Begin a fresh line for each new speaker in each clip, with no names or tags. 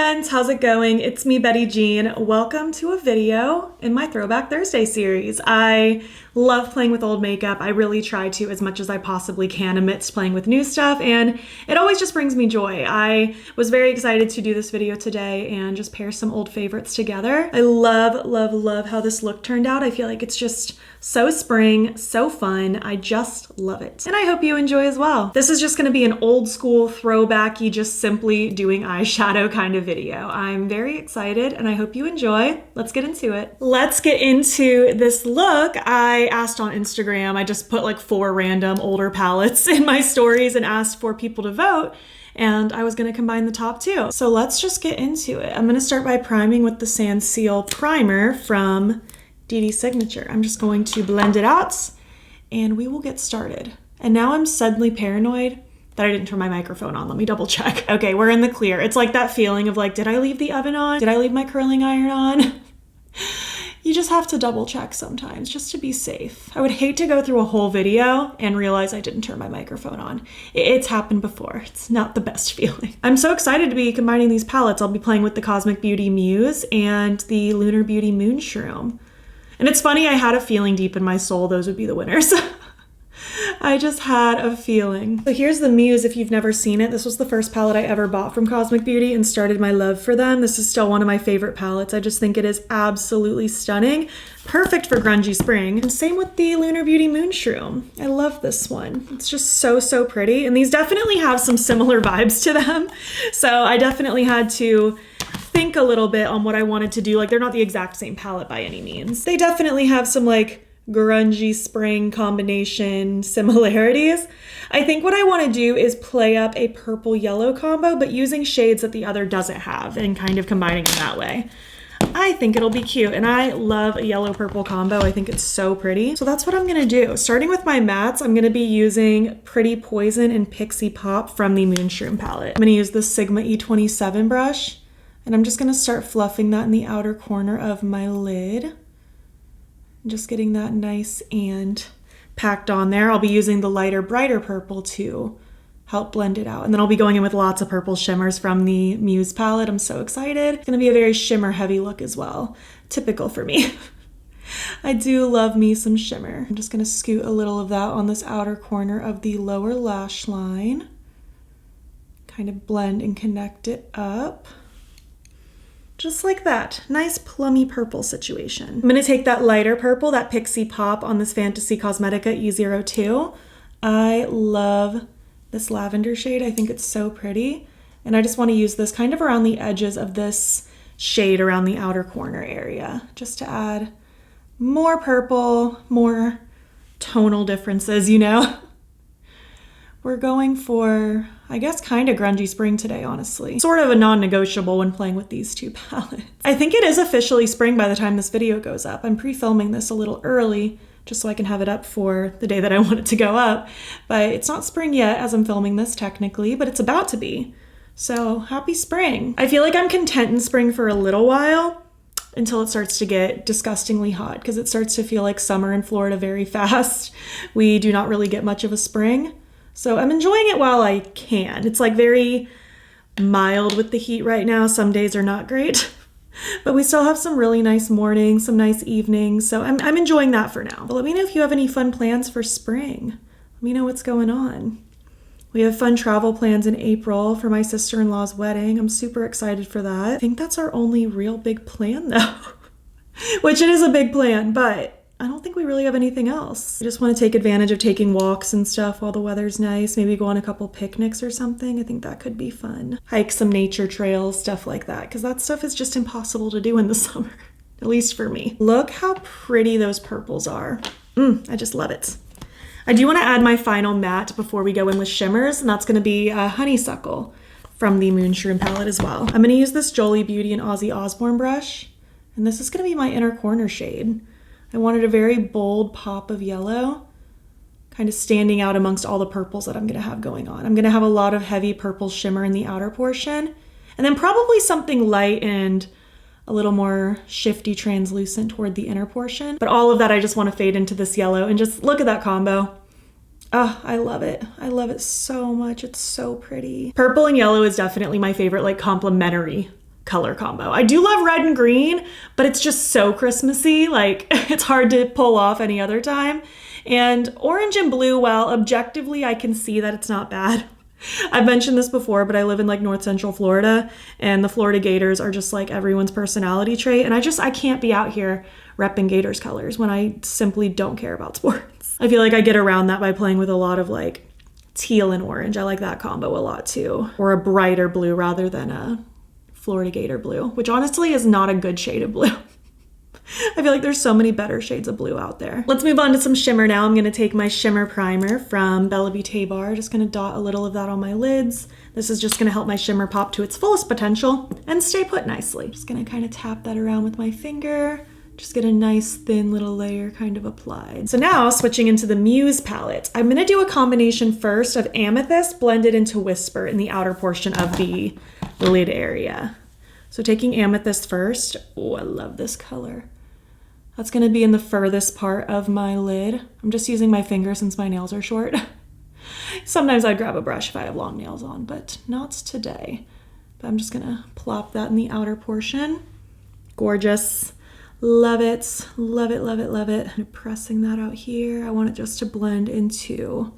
friends, how's it going? It's me, Betty Jean. Welcome to a video in my Throwback Thursday series. I love playing with old makeup. I really try to as much as I possibly can amidst playing with new stuff, and it always just brings me joy. I was very excited to do this video today and just pair some old favorites together. I love, love, love how this look turned out. I feel like it's just so spring, so fun. I just love it. And I hope you enjoy as well. This is just gonna be an old school throwbacky, just simply doing eyeshadow kind of video. I'm very excited and I hope you enjoy. Let's get into it. Let's get into this look. I asked on Instagram, I just put like 4 random older palettes in my stories and asked for people to vote. And I was gonna combine the top 2. So let's just get into it. I'm gonna start by priming with the Sans Seal Primer from Dede Signature. I'm just going to blend it out and we will get started. And now I'm suddenly paranoid that I didn't turn my microphone on. Let me double check. Okay, we're in the clear. It's like that feeling of like, did I leave the oven on? Did I leave my curling iron on? You just have to double check sometimes just to be safe. I would hate to go through a whole video and realize I didn't turn my microphone on. It's happened before. It's not the best feeling. I'm so excited to be combining these palettes. I'll be playing with the Cosmic Beauty Muse and the Lunar Beauty Moon Shroom. And it's funny, I had a feeling deep in my soul those would be the winners. I just had a feeling. So here's the Muse if you've never seen it. This was the first palette I ever bought from Cosmic Beauty and started my love for them. This is still one of my favorite palettes. I just think it is absolutely stunning. Perfect for grungy spring. And same with the Lunar Beauty Moon Shroom. I love this one. It's just so, so pretty. And these definitely have some similar vibes to them. So I definitely had to think a little bit on what I wanted to do. Like, they're not the exact same palette by any means. They definitely have some like grungy spring combination similarities. I think what I want to do is play up a purple yellow combo, but using shades that the other doesn't have and kind of combining them that way. I think it'll be cute, and I love a yellow purple combo. I think it's so pretty. So that's what I'm gonna do. Starting with my mattes, I'm gonna be using Pretty Poison and Pixie Pop from the Moon Shroom palette. I'm gonna use the Sigma E27 brush, and I'm just gonna start fluffing that in the outer corner of my lid. Just getting that nice and packed on there. I'll be using the lighter, brighter purple to help blend it out. And then I'll be going in with lots of purple shimmers from the Muse palette. I'm so excited. It's gonna be a very shimmer heavy look as well. Typical for me. I do love me some shimmer. I'm just gonna scoot a little of that on this outer corner of the lower lash line. Kind of blend and connect it up. Just like that. Nice plummy purple situation. I'm gonna take that lighter purple, that Pixie Pop on this Fantasy Cosmetica E02. I love this lavender shade. I think it's so pretty. And I just wanna use this kind of around the edges of this shade around the outer corner area, just to add more purple, more tonal differences, you know? We're going for, I guess, kind of grungy spring today, honestly. Sort of a non-negotiable when playing with these 2 palettes. I think it is officially spring by the time this video goes up. I'm pre-filming this a little early just so I can have it up for the day that I want it to go up. But it's not spring yet as I'm filming this technically, but it's about to be. So happy spring. I feel like I'm content in spring for a little while until it starts to get disgustingly hot because it starts to feel like summer in Florida very fast. We do not really get much of a spring. So I'm enjoying it while I can. It's like very mild with the heat right now. Some days are not great, but we still have some really nice mornings, some nice evenings. So I'm enjoying that for now. But let me know if you have any fun plans for spring. Let me know what's going on. We have fun travel plans in April for my sister-in-law's wedding. I'm super excited for that. I think that's our only real big plan though, which it is a big plan, but I don't think we really have anything else. I just want to take advantage of taking walks and stuff while the weather's nice. Maybe go on a couple picnics or something. I think that could be fun. Hike some nature trails, stuff like that, because that stuff is just impossible to do in the summer, at least for me. Look how pretty those purples are. I just love it. I do want to add my final matte before we go in with shimmers, and that's going to be Honeysuckle from the Moon Shroom palette as well. I'm going to use this Jolie Beauty and Ozzy Osbourne brush, and this is going to be my inner corner shade. I wanted a very bold pop of yellow, kind of standing out amongst all the purples that I'm gonna have going on. I'm gonna have a lot of heavy purple shimmer in the outer portion, and then probably something light and a little more shifty translucent toward the inner portion. But all of that I just wanna fade into this yellow, and just look at that combo. Oh, I love it. I love it so much. It's so pretty. Purple and yellow is definitely my favorite like complementary color combo. I do love red and green, but it's just so Christmassy. Like, it's hard to pull off any other time. And orange and blue, well, objectively, I can see that it's not bad. I've mentioned this before, but I live in like North Central Florida, and the Florida Gators are just like everyone's personality trait. And I can't be out here repping Gators colors when I simply don't care about sports. I feel like I get around that by playing with a lot of like teal and orange. I like that combo a lot too. Or a brighter blue rather than a Florida Gator blue, which honestly is not a good shade of blue. I feel like there's so many better shades of blue out there. Let's move on to some shimmer now. I'm going to take my shimmer primer from Beaute Bar. Just going to dot a little of that on my lids. This is just going to help my shimmer pop to its fullest potential and stay put nicely. Just going to kind of tap that around with my finger. Just get a nice thin little layer kind of applied. So now switching into the Muse palette, I'm going to do a combination first of Amethyst blended into Whisper in the outer portion of the lid area. So taking Amethyst first. Oh, I love this color. That's going to be in the furthest part of my lid. I'm just using my finger since my nails are short. Sometimes I'd grab a brush if I have long nails on, but not today. But I'm just going to plop that in the outer portion. Gorgeous. Love it. Love it, love it, love it. I'm pressing that out here. I want it just to blend into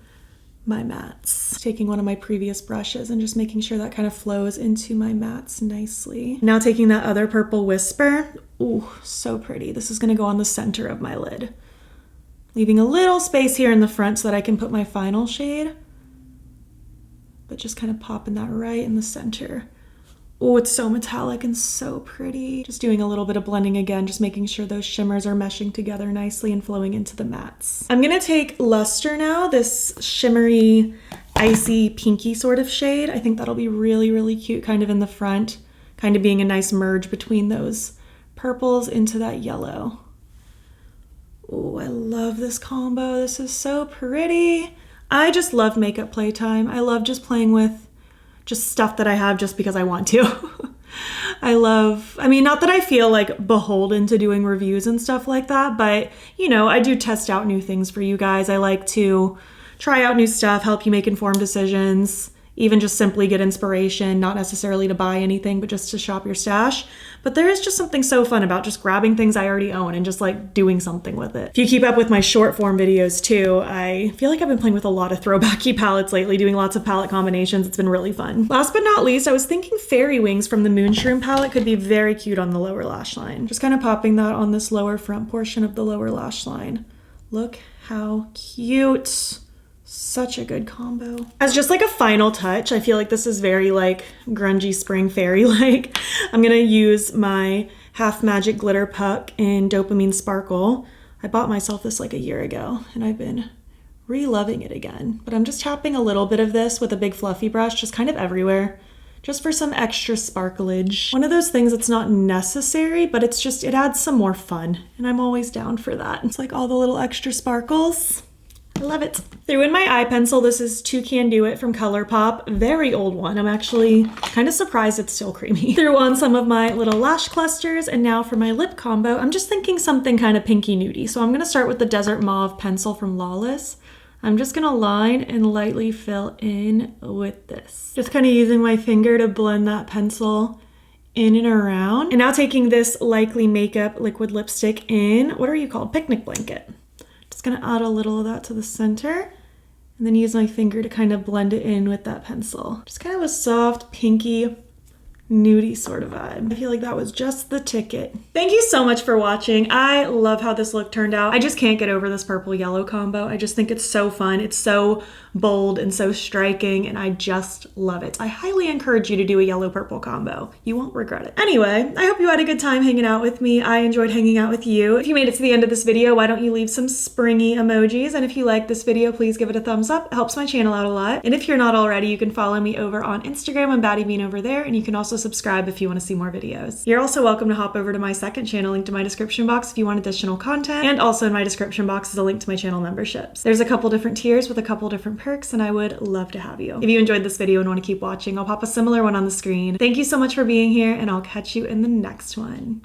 my mattes. Taking one of my previous brushes and just making sure that kind of flows into my mattes nicely. Now taking that other purple Whisper. Ooh, so pretty. This is gonna go on the center of my lid. Leaving a little space here in the front so that I can put my final shade, but just kind of popping that right in the center. Oh, it's so metallic and so pretty. Just doing a little bit of blending again, just making sure those shimmers are meshing together nicely and flowing into the mattes. I'm gonna take Luster now, this shimmery, icy, pinky sort of shade. I think that'll be really, really cute kind of in the front, kind of being a nice merge between those purples into that yellow. Oh, I love this combo. This is so pretty. I just love makeup playtime. I love just playing with just stuff that I have just because I want to. I mean, not that I feel like beholden to doing reviews and stuff like that, but you know, I do test out new things for you guys. I like to try out new stuff, help you make informed decisions, even just simply get inspiration, not necessarily to buy anything, but just to shop your stash. But there is just something so fun about just grabbing things I already own and just like doing something with it. If you keep up with my short form videos too, I feel like I've been playing with a lot of throwbacky palettes lately, doing lots of palette combinations. It's been really fun. Last but not least, I was thinking Fairy Wings from the Moonshroom palette could be very cute on the lower lash line. Just kind of popping that on this lower front portion of the lower lash line. Look how cute. Such a good combo. As just like a final touch, I feel like this is very like grungy spring fairy like. I'm gonna use my Half Magic Glitter Puck in Dopamine Sparkle. I bought myself this like a year ago and I've been re-loving it again. But I'm just tapping a little bit of this with a big fluffy brush, just kind of everywhere, just for some extra sparklage. One of those things that's not necessary, but it's just, it adds some more fun and I'm always down for that. It's like all the little extra sparkles. I love it. Threw in my eye pencil. This is Two Can Do It from ColourPop. Very old one. I'm actually kind of surprised it's still creamy. Threw on some of my little lash clusters, and now for my lip combo, I'm just thinking something kind of pinky nudie. So I'm gonna start with the Desert Mauve pencil from Lawless. I'm just gonna line and lightly fill in with this. Just kind of using my finger to blend that pencil in and around. And now taking this Likely Makeup liquid lipstick in, what are you called? Picnic Blanket. Just gonna add a little of that to the center and then use my finger to kind of blend it in with that pencil. Just kind of a soft, pinky, nudie sort of vibe. I feel like that was just the ticket. Thank you so much for watching. I love how this look turned out. I just can't get over this purple yellow combo. I just think it's so fun. It's so bold and so striking and I just love it. I highly encourage you to do a yellow purple combo. You won't regret it. Anyway, I hope you had a good time hanging out with me. I enjoyed hanging out with you. If you made it to the end of this video, why don't you leave some springy emojis? And if you like this video, please give it a thumbs up. It helps my channel out a lot. And if you're not already, you can follow me over on Instagram. I'm BATTYBEAN over there. And you can also subscribe if you want to see more videos. You're also welcome to hop over to my second channel, linked in my description box if you want additional content. And also in my description box is a link to my channel memberships. There's a couple different tiers with a couple different perks and I would love to have you. If you enjoyed this video and want to keep watching, I'll pop a similar one on the screen. Thank you so much for being here and I'll catch you in the next one.